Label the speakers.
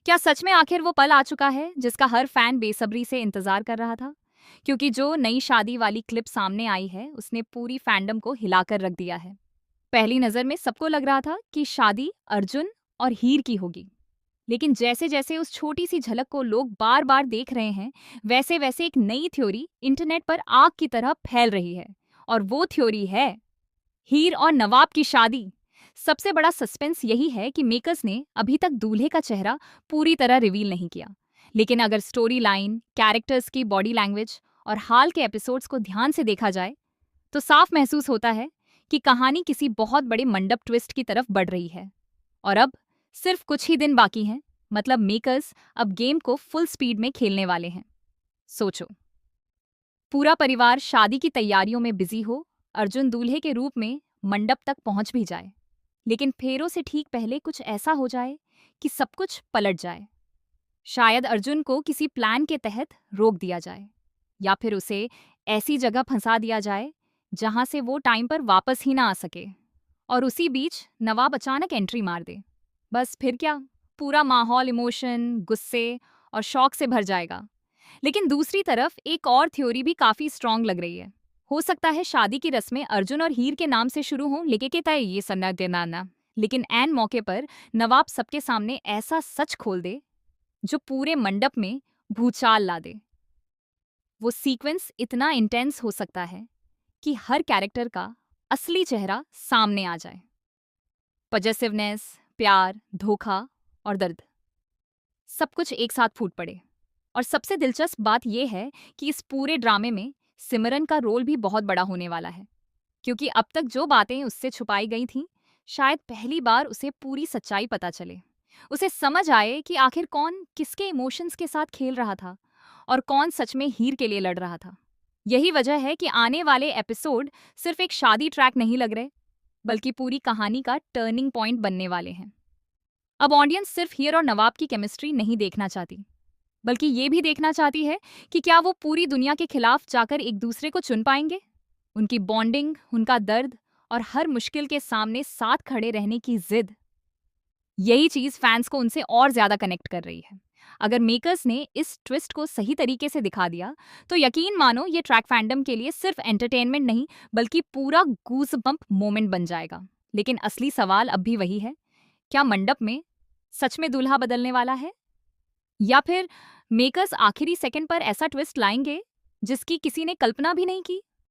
Speaker 1: क्या सच में आखिर वो पल आ चुका है जिसका हर फैन बेसब्री से इंतजार कर रहा था? क्योंकि जो नई शादी वाली क्लिप सामने आई है, उसने पूरी फैंडम को हिलाकर रख दिया है। पहली नज़र में सबको लग रहा था कि शादी अर्जुन और हीर की होगी। लेकिन जैसे-जैसे उस छोटी-सी झलक को लोग बार-बार देख रहे हैं, वैसे-वैसे एक नई थ्योरी इंटरनेट पर आग की तरह फैल रही है। और वो थ्योरी है हीर और नवाब की शादी। सबसे बड़ा सस्पेंस यही है कि मेकर्स ने अभी तक दूल्हे का चेहरा पूरी तरह रिवील नहीं किया। लेकिन अगर स्टोरी लाइन, कैरेक्टर्स की बॉडी लैंग्वेज और हाल के एपिसोड्स को ध्यान से देखा जाए, तो साफ महसूस होता है कि कहानी किसी बहुत बड़े मंडप ट्विस्ट की तरफ बढ़ रही है। और अब सिर्फ कुछ ही दिन बाकी हैं, मतलब मेकर्स अब गेम को फुल स्पीड में खेलने वाले हैं। सोचो, पूरा परिवार शादी की तैयारियों में बिजी हो, अर्जुन दूल्हे के रूप में मंडप तक पहुंच भी जाए, लेकिन फेरों से ठीक पहले कुछ ऐसा हो जाए कि सब कुछ पलट जाए। शायद अर्जुन को किसी प्लान के तहत रोक दिया जाए, या फिर उसे ऐसी जगह फंसा दिया जाए जहां से वो टाइम पर वापस ही ना आ सके। और उसी बीच नवाब अचानक एंट्री मार दे। बस फिर क्या, पूरा माहौल इमोशन, गुस्से और शौक से भर जाएगा। लेकिन दूसरी तरफ एक और थ्योरी भी काफी स्ट्रांग लग रही है। हो सकता है शादी की रस्में अर्जुन और हीर के नाम से शुरू हों, लेके के तय ये सन्ना देनाना। लेकिन ऐन मौके पर नवाब सबके सामने ऐसा सच खोल दे जो पूरे मंडप में भूचाल ला दे। वो सीक्वेंस इतना इंटेंस हो सकता है कि हर कैरेक्टर का असली चेहरा सामने आ जाए। पजेसिवनेस, प्यार, धोखा और दर्द, सब कुछ एक साथ फूट पड़े। और सबसे दिलचस्प बात यह है कि इस पूरे ड्रामे में सिमरन का रोल भी बहुत बड़ा होने वाला है। क्योंकि अब तक जो बातें उससे छुपाई गई थीं, शायद पहली बार उसे पूरी सच्चाई पता चले। उसे समझ आए कि आखिर कौन किसके इमोशंस के साथ खेल रहा था और कौन सच में हीर के लिए लड़ रहा था। यही वजह है कि आने वाले एपिसोड सिर्फ एक शादी ट्रैक नहीं लग रहे, बल्कि पूरी कहानी का टर्निंग पॉइंट बनने वाले हैं। अब ऑडियंस सिर्फ हीर और नवाब की केमिस्ट्री नहीं देखना चाहती, बल्कि ये भी देखना चाहती है कि क्या वो पूरी दुनिया के खिलाफ जाकर एक दूसरे को चुन पाएंगे। उनकी बॉन्डिंग, उनका दर्द और हर मुश्किल के सामने साथ खड़े रहने की जिद, यही चीज फैंस को उनसे और ज्यादा कनेक्ट कर रही है। अगर मेकर्स ने इस ट्विस्ट को सही तरीके से दिखा दिया, तो यकीन मानो ये ट्रैक फैंडम के लिए सिर्फ एंटरटेनमेंट नहीं, बल्कि पूरा गूज बम्प मोमेंट बन जाएगा। लेकिन असली सवाल अब भी वही है, क्या मंडप में सच में दूल्हा बदलने वाला है, या फिर मेकर्स आखिरी सेकंड पर ऐसा ट्विस्ट लाएंगे जिसकी किसी ने कल्पना भी नहीं की।